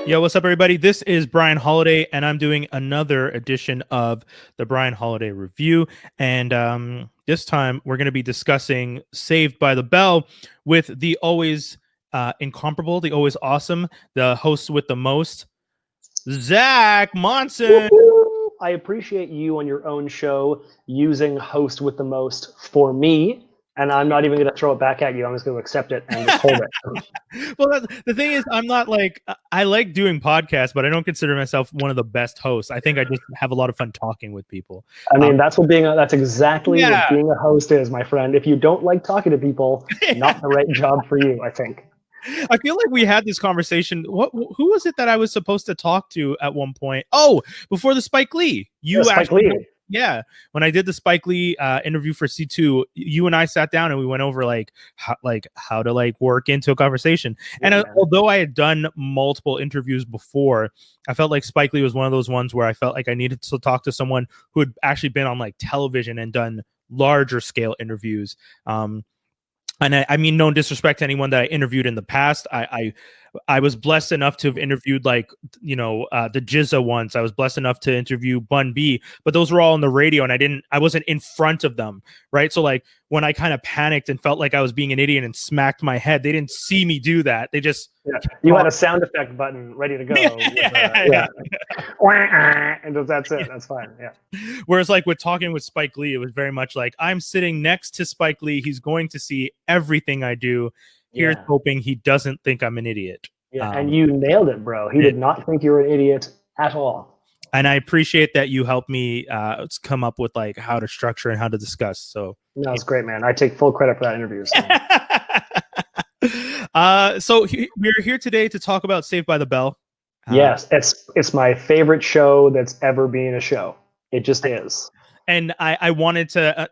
Yo, what's up, everybody? This is Brian Holidae, and I'm doing another edition of the Brian Holidae Review. And this time, we're going to be discussing Saved by the Bell with the always incomparable, the always awesome, the host with the most, Zac Monson. Woo-hoo! I appreciate you on your own show using host with the most for me. And I'm not even going to throw it back at you. I'm just going to accept it and just hold it. Well, the thing is, I'm not like, I like doing podcasts, but I don't consider myself one of the best hosts. I think I just have a lot of fun talking with people. I mean, that's exactly what being a host is, my friend. If you don't like talking to people, not the right job for you, I think. I feel like we had this conversation. Who was it that I was supposed to talk to at one point? Oh, before the Spike Lee. Spike Lee. Yeah, when I did the Spike Lee interview for C2, you and I sat down and we went over how to work into a conversation. And although I had done multiple interviews before, I felt like Spike Lee was one of those ones where I felt like I needed to talk to someone who had actually been on like television and done larger scale interviews. And I mean, no disrespect to anyone that I interviewed in the past. I was blessed enough to have interviewed the Jizza once. I was blessed enough to interview Bun B, but those were all on the radio and I wasn't in front of them. Right. So like when I kind of panicked and felt like I was being an idiot and smacked my head, they didn't see me do that. They just, you had a sound effect button ready to go. And that's it. That's fine. Yeah. Whereas like with talking with Spike Lee, it was very much like I'm sitting next to Spike Lee. He's going to see everything I do. Here's hoping he doesn't think I'm an idiot. Yeah, and you nailed it, bro. He did not think you were an idiot at all. And I appreciate that you helped me come up with like how to structure and how to discuss. So no, it's great, man. I take full credit for that interview. So we're here today to talk about Saved by the Bell. Yes, it's my favorite show that's ever been a show. It just is. And I wanted to,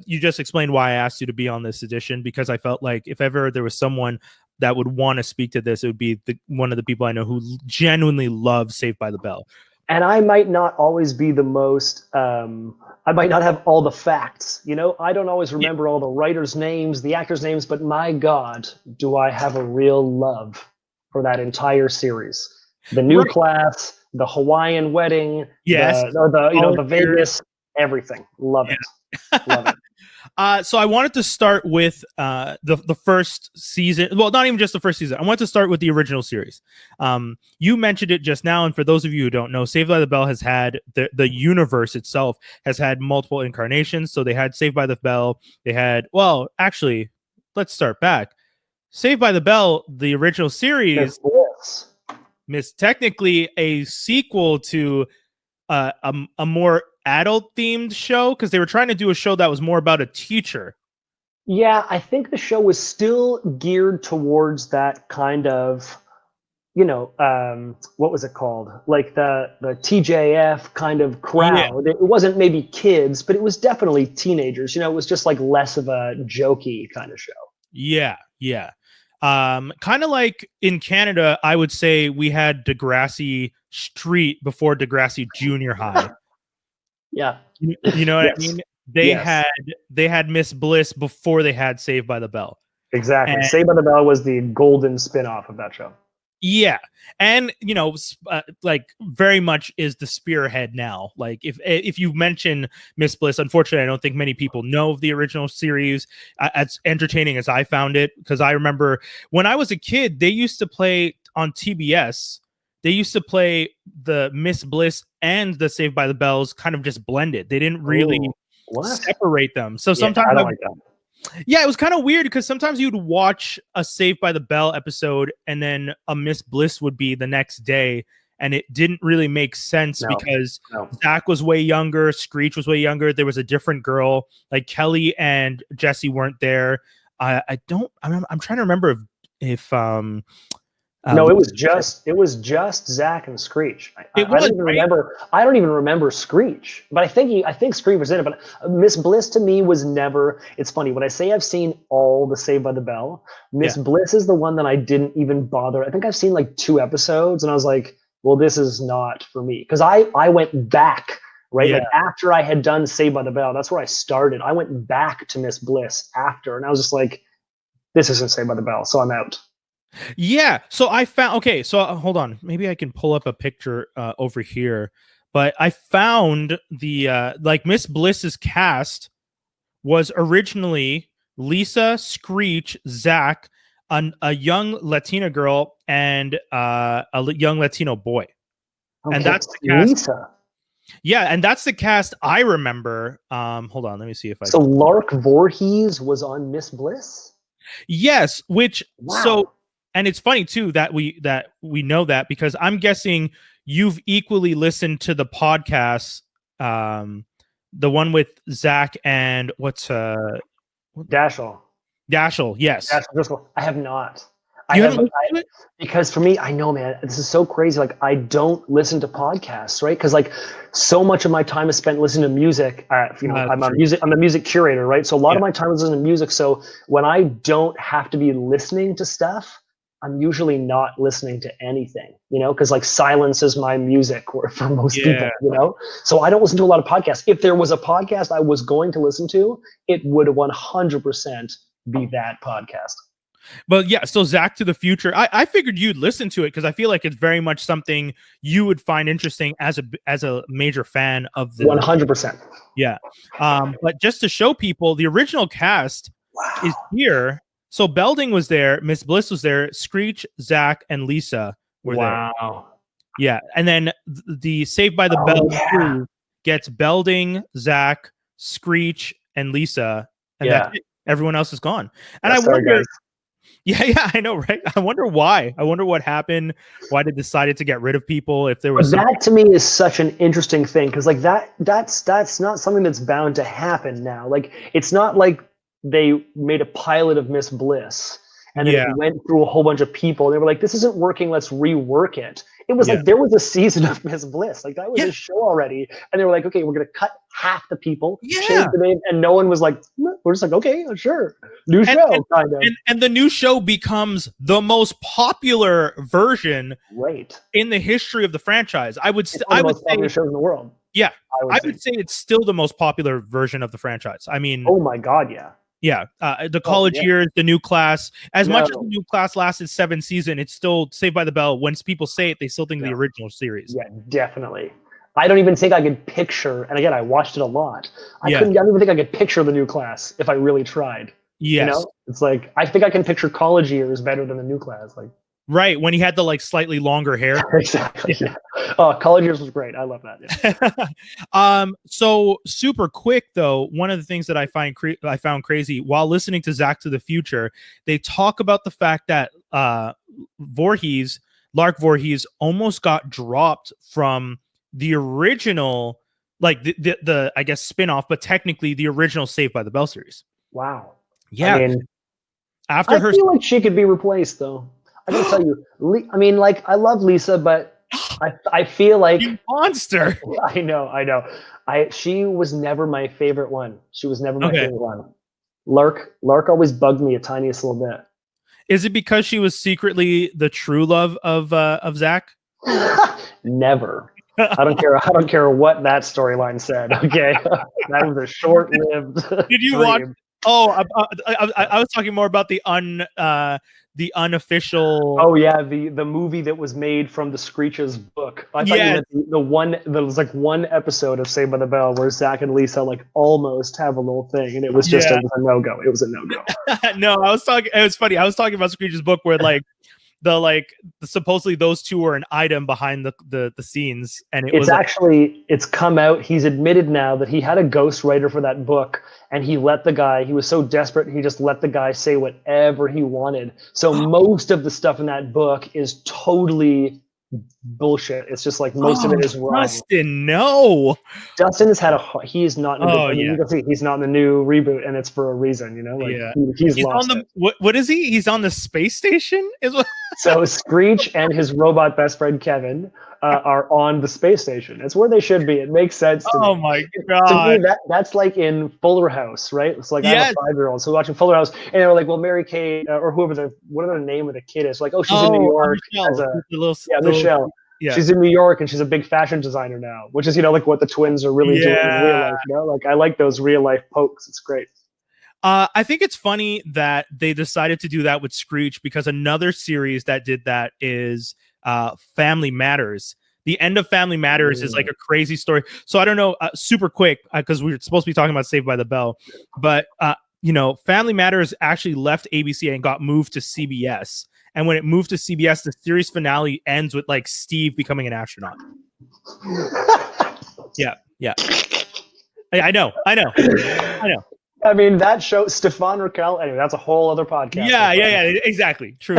you just explained why I asked you to be on this edition, because I felt like if ever there was someone that would want to speak to this, it would be one of the people I know who genuinely loves Saved by the Bell. And I might not always be the most, I might not have all the facts. You know, I don't always remember all the writers' names, the actors' names, but my God, do I have a real love for that entire series. The new class, the Hawaiian wedding, the Vegas. Everything. Love it. Love it. So I wanted to start with the first season. Well, not even just the first season. I wanted to start with the original series. You mentioned it just now. And for those of you who don't know, Saved by the Bell has had the universe itself has had multiple incarnations. So they had Saved by the Bell. They had, well, actually, let's start back. Saved by the Bell, the original series, is technically a sequel to a more adult themed show, because they were trying to do a show that was more about a teacher. Yeah, I think the show was still geared towards that kind of, what was it called? Like the TJF kind of crowd. Yeah. It wasn't maybe kids, but it was definitely teenagers. It was just like less of a jokey kind of show. Yeah. Kind of like in Canada, I would say we had Degrassi Street before Degrassi Junior High. Yeah. You know what I mean? They had Miss Bliss before they had Saved by the Bell. Exactly. And Saved by the Bell was the golden spin-off of that show. Yeah. And, like very much is the spearhead now. Like if you mention Miss Bliss, unfortunately, I don't think many people know of the original series. As entertaining as I found it, because I remember when I was a kid, they used to play on TBS. They used to play the Miss Bliss and the Saved by the Bells kind of just blended. They didn't really separate them. So sometimes I don't like that. Yeah, it was kind of weird because sometimes you'd watch a Saved by the Bell episode and then a Miss Bliss would be the next day. And it didn't really make sense because Zach was way younger. Screech was way younger. There was a different girl. Like Kelly and Jesse weren't there. I'm trying to remember if no, it was just Zach and Screech. I don't even remember Screech, but I think Screech was in it. But Miss Bliss to me was never. It's funny when I say I've seen all the Saved by the Bell. Miss Bliss is the one that I didn't even bother. I think I've seen like 2 episodes, and I was like, well, this is not for me, because I went back. Right, like after I had done Saved by the Bell, that's where I started. I went back to Miss Bliss after, and I was just like, this isn't Saved by the Bell, so I'm out. Yeah. So I found, okay. So hold on. Maybe I can pull up a picture over here. But I found the like Miss Bliss's cast was originally Lisa, Screech, Zach, a young Latina girl, and young Latino boy. Okay, And that's the cast. Lisa. Yeah, and that's the cast I remember. Hold on, let me see if I. So Lark Voorhees was on Miss Bliss. Yes, which wow. So, and it's funny too that we know that because I'm guessing you've equally listened to the podcast, the one with Zach and what's Dashel. Dashel, yes. Dashel. I have not. You haven't listened to it? Because for me, I know, man, this is so crazy. Like, I don't listen to podcasts, right? Because like, so much of my time is spent listening to music. You know, I'm a music curator, right? So a lot of my time is listening to music. So when I don't have to be listening to stuff, I'm usually not listening to anything, you know, because like silence is my music for most people, you know? So I don't listen to a lot of podcasts. If there was a podcast I was going to listen to, it would 100% be that podcast. But yeah, so Zach to the Future, I figured you'd listen to it because I feel like it's very much something you would find interesting as a major fan of the 100%. Yeah. But just to show people, the original cast is here. So Belding was there, Miss Bliss was there, Screech, Zach, and Lisa were there. Yeah. And then the Saved by the Bell crew gets Belding, Zach, Screech, and Lisa, and that's it. Everyone else is gone. And I wonder. Yeah, I know, right? I wonder why. I wonder what happened. Why they decided to get rid of people? If there was that, to me, is such an interesting thing because, like, that's not something that's bound to happen now. Like, it's not like they made a pilot of Miss Bliss and then it went through a whole bunch of people. And they were like, "This isn't working. Let's rework it." It was like there was a season of Miss Bliss. Like that was a show already, and they were like, "Okay, we're gonna cut half the people, change the name," and no one was like, "We're just like, okay, sure, new show." Kind of. And the new show becomes the most popular version, in the history of the franchise. I would say popular shows in the world. Yeah, I would say it's still the most popular version of the franchise. I mean, oh my god, yeah. Yeah, the college years, the new class. As much as the new class lasted 7 seasons, it's still Saved by the Bell. When people say it, they still think of the original series. Yeah, definitely. I don't even think I could picture, and again, I watched it a lot. I don't even think I could picture the new class if I really tried. Yes. You know? It's like, I think I can picture college years better than the new class. Like, right, when he had the like slightly longer hair. Exactly. Yeah. Oh, college years was great. I love that. Yeah. So super quick though, one of the things that I found crazy while listening to Zach to the Future, they talk about the fact that Lark Voorhees almost got dropped from the original, like the I guess spinoff, but technically the original Saved by the Bell series. Wow. Yeah. I mean, I feel like she could be replaced though. I gotta tell you, I mean, like, I love Lisa, but I feel like you monster. I know. She was never my favorite one. She was never my favorite one. Lark always bugged me a tiniest little bit. Is it because she was secretly the true love of Zach? Never. I don't care what that storyline said. Okay, that was a short-lived. Did you watch? Oh, I was talking more about the unofficial. Oh yeah, the movie that was made from the Screech's book. I thought you meant there was like one episode of Saved by the Bell where Zach and Lisa like almost have a little thing, and it was just it was a no-go. It was a no-go. No, it was funny. I was talking about Screech's book where like supposedly those two were an item behind the scenes, and it's come out. He's admitted now that he had a ghostwriter for that book, and he was so desperate he just let the guy say whatever he wanted. So most of the stuff in that book is totally bullshit. It's just like most of it is wrong. Dustin, no. Dustin has had he's not in the you can see he's not in the new reboot, and it's for a reason, you know. Like he's lost on the what is he? He's on the space station? So Screech and his robot best friend Kevin are on the space station. It's where they should be. It makes sense to me. Oh my god! To me, that's like in Fuller House, right? It's like I'm a 5-year-old, so we're watching Fuller House, and they're like, "Well, Mary Kate or whoever whatever the name of the kid is, like, oh, she's in New York Michelle. Yeah. She's in New York and she's a big fashion designer now, which is like what the twins are really doing in real life. You know, like I like those real life pokes. It's great. I think it's funny that they decided to do that with Screech, because another series that did that is Family Matters. The end of Family Matters is like a crazy story. So I don't know, super quick, because we were supposed to be talking about Saved by the Bell, but you know, Family Matters actually left ABC and got moved to CBS. And when it moved to CBS, the series finale ends with like Steve becoming an astronaut. Yeah. I know. I mean, that show, Stefan Raquel, anyway, that's a whole other podcast. Yeah, exactly. True.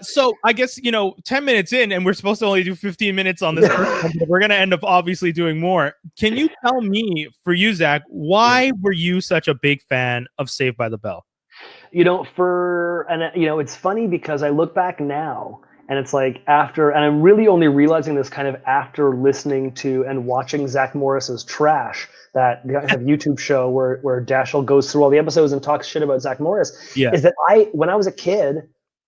So I guess, you know, 10 minutes in, and we're supposed to only do 15 minutes on this first one, but we're going to end up obviously doing more. Can you tell me, for you, Zach, why were you such a big fan of Saved by the Bell? You know, it's funny because I look back now, and it's like and I'm really only realizing this kind of after listening to and watching Zac Morris's Trash, that YouTube show where Dashiell goes through all the episodes and talks shit about Zac Morris. Is that when I was a kid,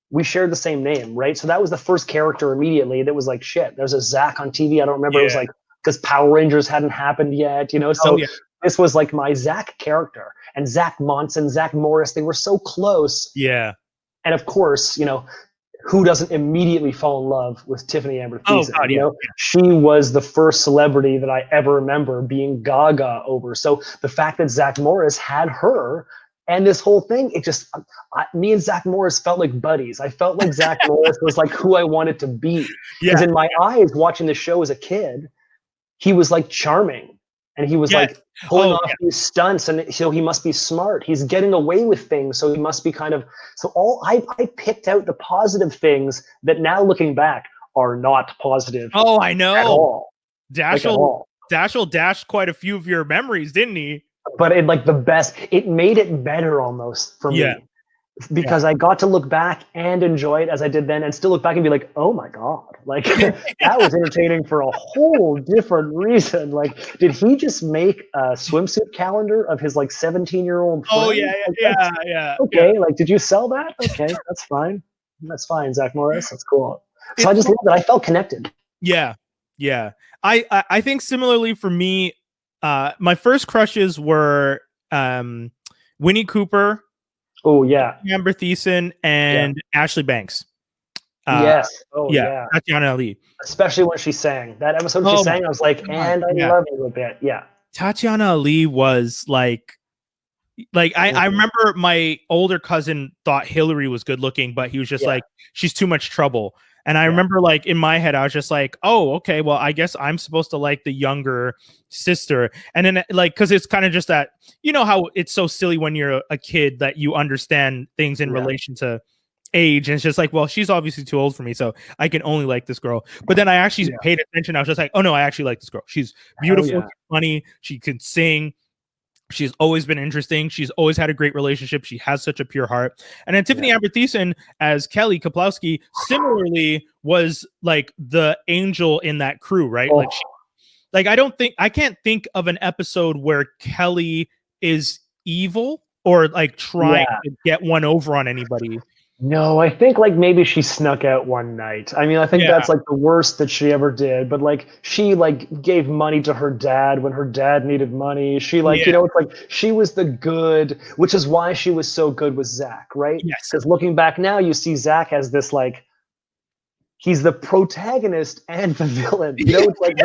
we shared the same name, right? So that was the first character immediately that was like, shit, there's a Zac on TV. I don't remember. It was like, because Power Rangers hadn't happened yet, you know? So this was like my Zac character. And Zac Monson, Zac Morris, they were so close. Yeah. And of course, you know, who doesn't immediately fall in love with Tiffany Amber Thiessen? Oh, God, you know, she was the first celebrity that I ever remember being gaga over. So the fact that Zac Morris had her and this whole thing, it just, me and Zac Morris felt like buddies. I felt like Zac Morris was like who I wanted to be. Because in my eyes, watching the show as a kid, he was like charming. And he was like pulling off these stunts, and so he must be smart. He's getting away with things, so he must be kind of. So I picked out the positive things that now looking back are not positive. Oh, I know. At all. Dashiell dashed quite a few of your memories, didn't he? But it made it better almost for me. Because I got to look back and enjoy it as I did then, and still look back and be like, oh my God, like that was entertaining for a whole different reason. Like, did he just make a swimsuit calendar of his like 17-year-old friend? Oh yeah. Okay, like, did you sell that? Okay, that's fine. That's fine, Zac Morris. That's cool. So I just loved it. I felt connected. Yeah. I think similarly for me, my first crushes were Winnie Cooper. Oh yeah, Amber Thiessen and Ashley Banks. Yes. Oh yeah. Tatiana Ali. Especially when she sang that episode. She sang. I was like, and I love you a bit. Yeah. Tatiana Ali was like I remember my older cousin thought Hillary was good looking, but he was just like, she's too much trouble. And I remember like in my head, I was just like, oh, okay, well, I guess I'm supposed to like the younger sister. And then like, cause it's kind of just that, you know, how it's so silly when you're a kid that you understand things in relation to age. And it's just like, well, she's obviously too old for me, so I can only like this girl. But then I actually paid attention. I was just like, oh no, I actually like this girl. She's beautiful, funny. She can sing. She's always been interesting. She's always had a great relationship. She has such a pure heart. And then Tiffany Amber Thiessen as Kelly Kaplowski similarly was like the angel in that crew, right? Like I can't think of an episode where Kelly is evil or like trying to get one over on anybody. No, I think like maybe she snuck out one night. I mean, I think that's like the worst that she ever did. But like she like gave money to her dad when her dad needed money. She like, you know, it's like she was the good, which is why she was so good with Zac, right? Yes. Because looking back now, you see Zac as this like, he's the protagonist and the villain. You know, it's like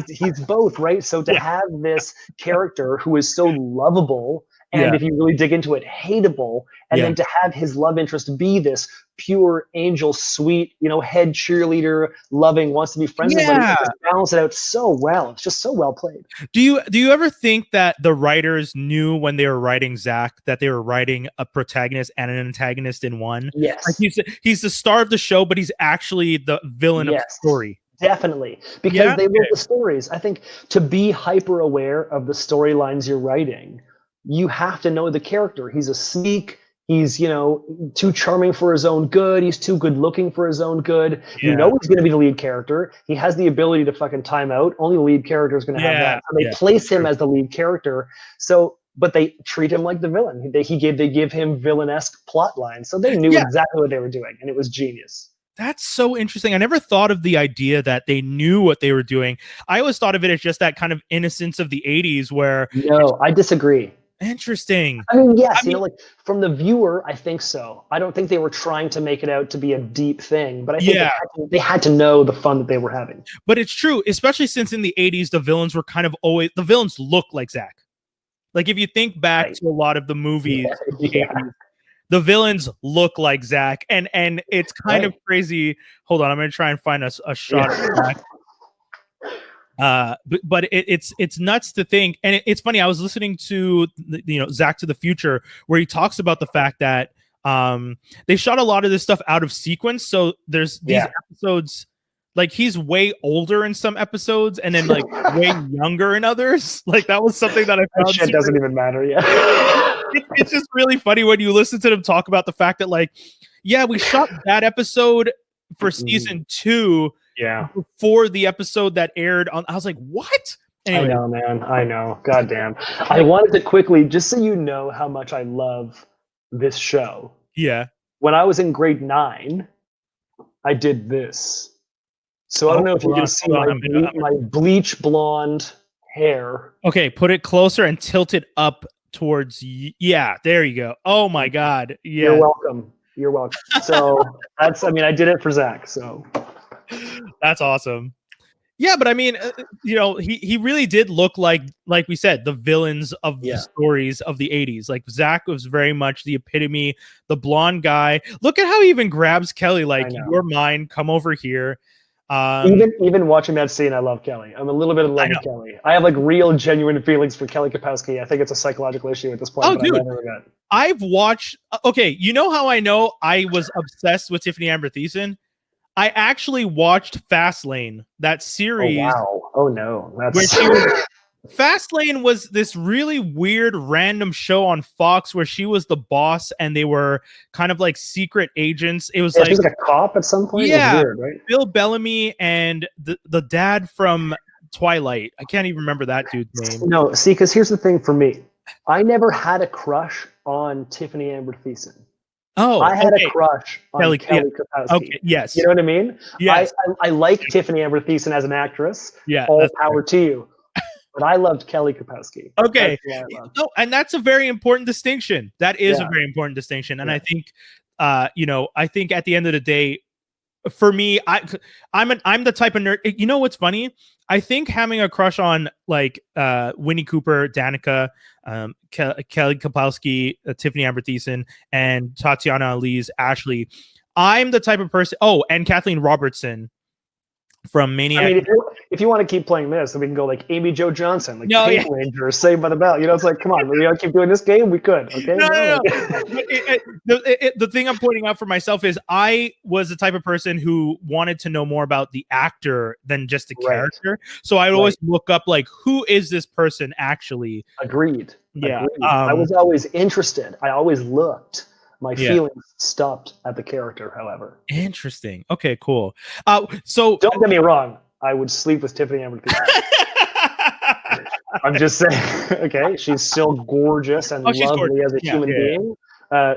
he's both, right? So to have this character who is so lovable, and if you really dig into it, hateable, and then to have his love interest be this pure angel, sweet, you know, head cheerleader, loving, wants to be friends with, but he just balance it out so well. It's just so well played. Do you ever think that the writers knew when they were writing Zac that they were writing a protagonist and an antagonist in one? Yes. Like he's the star of the show, but he's actually the villain of the story. Definitely, because they wrote the stories. I think to be hyper aware of the storylines you're writing, you have to know the character. He's a sneak. He's, you know, too charming for his own good. He's too good looking for his own good. You know he's going to be the lead character. He has the ability to fucking time out. Only the lead character is going to have that. So they place him as the lead character. So, but they treat him like the villain. They give him villain-esque plot lines. So they knew exactly what they were doing, and it was genius. That's so interesting. I never thought of the idea that they knew what they were doing. I always thought of it as just that kind of innocence of the 80s where... No, I disagree. Interesting. I mean, yes, like from the viewer, I think so. I don't think they were trying to make it out to be a deep thing, but I think they had to know the fun that they were having. But it's true, especially since in the 80s, the villains were kind of always, the villains look like Zac. Like if you think back to a lot of the movies of the 80s, the villains look like Zac, and it's kind of crazy. Hold on, I'm going to try and find a shot of Zac. But it's nuts to think, and it's funny. I was listening to Zac to the Future, where he talks about the fact that they shot a lot of this stuff out of sequence. So there's these episodes, like he's way older in some episodes, and then like way younger in others. Like that was something that I found. That shit doesn't even matter. Yeah, it's just really funny when you listen to them talk about the fact that like, yeah, we shot that episode for season 2. Yeah. Before the episode that aired on, I was like, what? Anyway. I know, man. I know. Goddamn. I wanted to quickly, just so you know how much I love this show. Yeah. When I was in grade 9, I did this. So I don't know if you can see my bleach blonde hair. Okay, put it closer and tilt it up towards. Yeah, there you go. Oh my God. Yeah. You're welcome. You're welcome. So that's, I mean, I did it for Zac. So. That's awesome. Yeah, but I mean, he really did look like we said, the villains of the stories of the 80s. Like Zac was very much the epitome, the blonde guy. Look at how he even grabs Kelly, like, you're mine, come over here. Even watching that scene, I love Kelly. I'm a little bit in love with Kelly. I have like real, genuine feelings for Kelly Kapowski. I think it's a psychological issue at this point. Oh, dude, I've watched. Okay, you know how I know I was obsessed with Tiffany Amber Thiessen? I actually watched Fastlane, that series. Oh, wow. Oh, no. Fastlane was this really weird, random show on Fox where she was the boss and they were kind of like secret agents. It was she was like a cop at some point? Yeah. It was weird, right? Bill Bellamy and the dad from Twilight. I can't even remember that dude's name. No, see, because here's the thing for me. I never had a crush on Tiffany Amber Thiessen. Oh, I had a crush on Kelly Kapowski. Okay, yes. You know what I mean? Yes. I like Tiffany Amber Thiessen as an actress. Yeah. All power to you. But I loved Kelly Kapowski. Okay. No, and that's a very important distinction. That is a very important distinction. And I think, I think at the end of the day, for me, I'm the type of nerd. You know what's funny? I think having a crush on like Winnie Cooper, Danica, Kelly Kapowski, Tiffany Amber Thiessen, and Tatiana Elise Ashley. I'm the type of person. Oh, and Kathleen Robertson from Maniac. I mean, if you want to keep playing this, then we can go like Amy Jo Johnson, like Pink Ranger, Saved by the Bell. It's like, come on, we gotta keep doing this game. We could, okay? No. The thing I'm pointing out for myself is I was the type of person who wanted to know more about the actor than just the character. So I would always look up like, who is this person actually? Agreed. Yeah. Agreed. I was always interested. I always looked. My feelings stopped at the character, however. Interesting. Okay, cool. So don't get me wrong. I would sleep with Tiffany Amber Thiessen. I'm just saying. Okay, she's still gorgeous and lovely as a human being.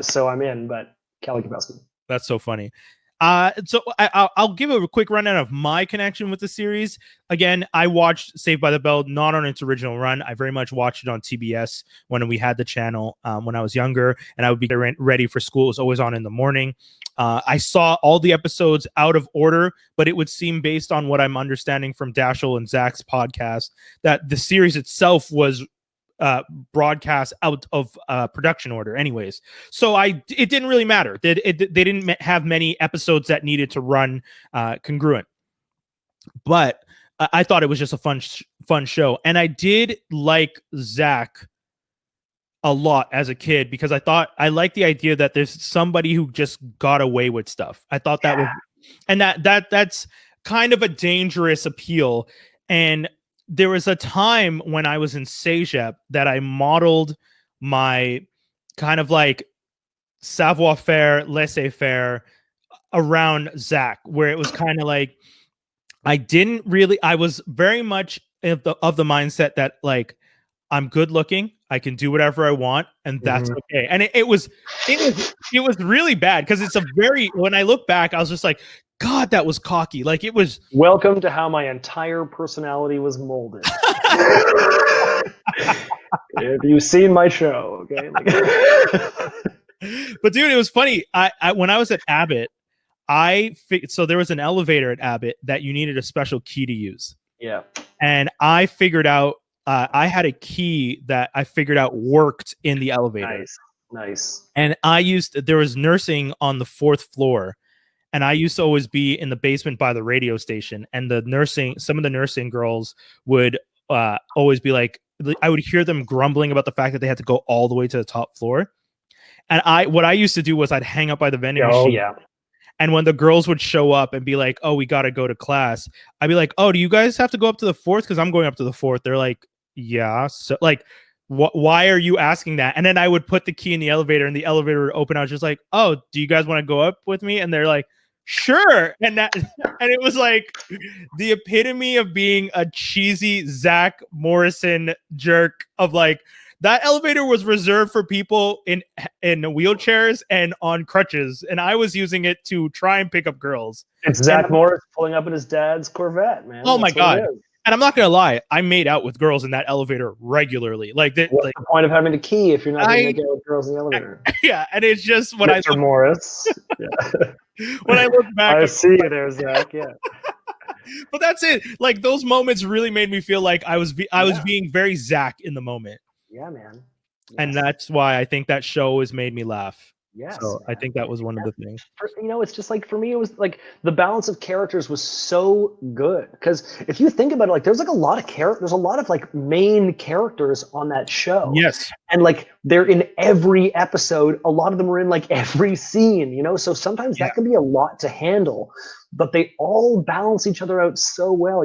So I'm in. But Kelly Kapowski. That's so funny. So I'll give a quick rundown of my connection with the series. Again, I watched Saved by the Bell not on its original run. I very much watched it on TBS when we had the channel when I was younger, and I would be ready for school. It was always on in the morning. I saw all the episodes out of order, but it would seem, based on what I'm understanding from Dashel and Zach's podcast, that the series itself was broadcast out of production order anyways, so it didn't really matter. They didn't have many episodes that needed to run congruent, but I thought it was just a fun show, and I did like Zac a lot as a kid because I liked the idea that there's somebody who just got away with stuff. I thought that was, and that's kind of a dangerous appeal. And there was a time when I was in Cégep that I modeled my kind of like savoir-faire, laissez-faire around Zac, where it was kind of like I was very much of the mindset that like, I'm good looking, I can do whatever I want, and that's okay. And it was really bad because when I look back, I was just like, God, that was cocky. Like it was. Welcome to how my entire personality was molded. Have you seen my show? Okay. But dude, it was funny. I when I was at Abbott, so there was an elevator at Abbott that you needed a special key to use. Yeah. And I figured out I had a key that I figured out worked in the elevator. Nice. And there was nursing on the 4th floor. And I used to always be in the basement by the radio station. And some of the nursing girls would always be like, I would hear them grumbling about the fact that they had to go all the way to the top floor. And what I used to do was I'd hang up by the vending machine. Yeah. And when the girls would show up and be like, "Oh, we got to go to class," I'd be like, "Oh, do you guys have to go up to the 4th? Because I'm going up to the 4th." They're like, "Yeah." So like, why are you asking that? And then I would put the key in the elevator and the elevator would open. I was just like, "Oh, do you guys want to go up with me?" And they're like, "Sure." And it was like the epitome of being a cheesy Zac Morrison jerk of like, that elevator was reserved for people in wheelchairs and on crutches, and I was using it to try and pick up girls. It's Zac Morris pulling up in his dad's Corvette, man. Oh my God. And I'm not gonna lie, I made out with girls in that elevator regularly. What's the point of having a key if you're not gonna make out with girls in the elevator? Yeah, and it's just when Mr. Morris. Yeah. When I look back, I see you there, Zach. Yeah. But that's it. Like those moments really made me feel like I was being very Zac in the moment. Yeah, man. Yes. And that's why I think that show has made me laugh. Yes. So I think that was one of the things. It's just like for me, it was like the balance of characters was so good. Because if you think about it, like there's like a lot of there's a lot of like main characters on that show. Yes. And like they're in every episode. A lot of them are in like every scene, So sometimes that can be a lot to handle. But they all balance each other out so well.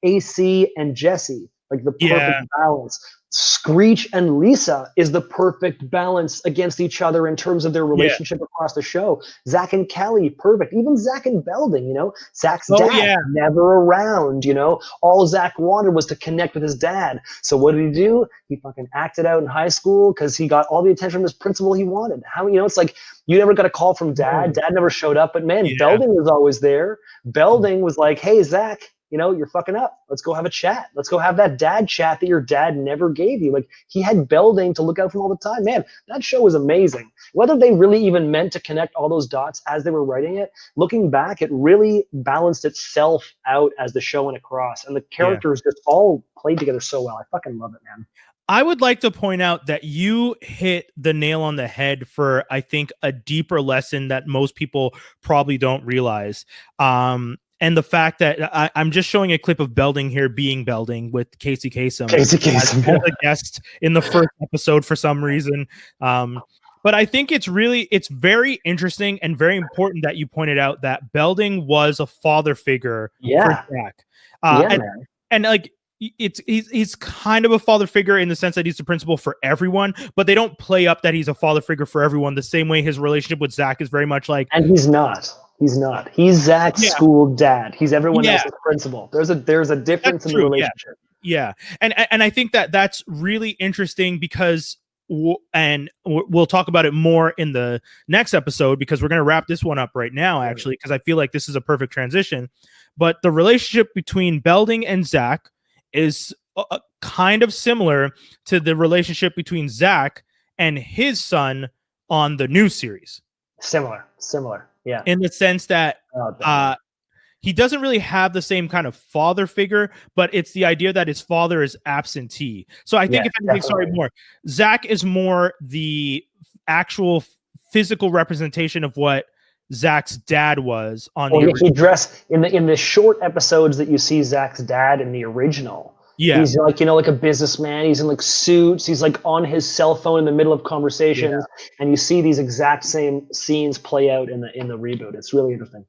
AC and Jesse, like the perfect balance. Screech and Lisa is the perfect balance against each other in terms of their relationship across the show. Zac and Kelly, perfect. Even Zac and Belding, Zac's dad, never around, All Zac wanted was to connect with his dad. So what did he do? He fucking acted out in high school because he got all the attention from his principal he wanted. It's like you never got a call from dad. Dad never showed up, but man, Belding was always there. Belding was like, hey, Zac, you're fucking up. Let's go have a chat. Let's go have that dad chat that your dad never gave you. Like he had Belding to look out for all the time. Man, that show was amazing. Whether they really even meant to connect all those dots as they were writing it, looking back, it really balanced itself out as the show went across. And the characters just all played together so well. I fucking love it, man. I would like to point out that you hit the nail on the head for, I think, a deeper lesson that most people probably don't realize. And the fact that I'm just showing a clip of Belding here being Belding with Casey Kasem as a guest in the first episode for some reason. But I think it's very interesting and very important that you pointed out that Belding was a father figure for Zac. And like he's kind of a father figure in the sense that he's the principal for everyone, but they don't play up that he's a father figure for everyone the same way his relationship with Zac is very much like. And he's not. He's not. He's Zac's school dad. He's everyone else's principal. There's a difference in the relationship. Yeah. And I think that that's really interesting because we'll talk about it more in the next episode because we're going to wrap this one up right now, actually, because I feel like this is a perfect transition. But the relationship between Belding and Zac is kind of similar to the relationship between Zac and his son on the new series. Similar. Yeah. In the sense that he doesn't really have the same kind of father figure, but it's the idea that his father is absentee. So I think Zac is more the actual physical representation of what Zac's dad was on the he dressed in the short episodes that you see Zac's dad in the original. Yeah. He's like, like a businessman. He's in like suits. He's like on his cell phone in the middle of conversations. Yeah. And you see these exact same scenes play out in the reboot. It's really interesting.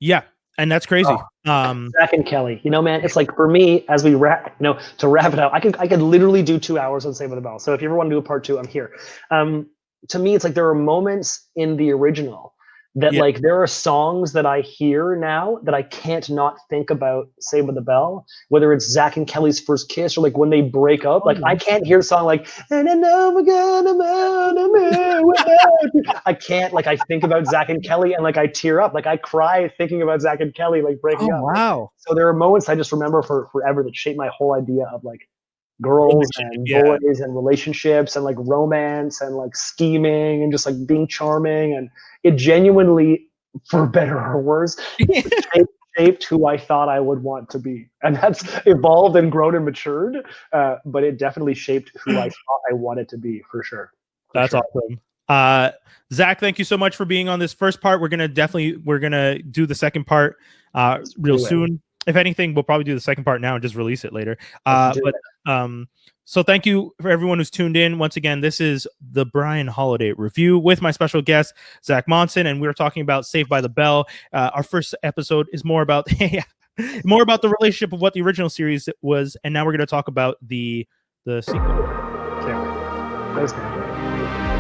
Yeah. And that's crazy. Zac and Kelly, man, it's like for me, as we wrap, to wrap it out, I could literally do 2 hours on Saved by the Bell. So if you ever want to do a part 2, I'm here. To me, it's like there are moments in the original that like there are songs that I hear now that I can't not think about Saved by the Bell, whether it's Zac and Kelly's first kiss or like when they break up. Like I can't hear a song like and I know we're gonna I can't, like I think about Zac and Kelly and like I tear up, like I cry thinking about Zac and Kelly like breaking up. Wow. So there are moments I just remember for forever that shape my whole idea of like girls and boys and relationships and like romance and like scheming and just like being charming, and it genuinely, for better or worse, shaped who I thought I would want to be, and that's evolved and grown and matured. But it definitely shaped who I thought I wanted to be, for sure. That's awesome. Zac, thank you so much for being on this first part. We're gonna do the second part real soon. If anything, we'll probably do the second part now and just release it later. So thank you for everyone who's tuned in. Once again, this is the Brian Holidae Review with my special guest, Zac Monson, and we're talking about Saved by the Bell. Our first episode is more about the relationship of what the original series was, and now we're going to talk about the sequel. Thanks, man.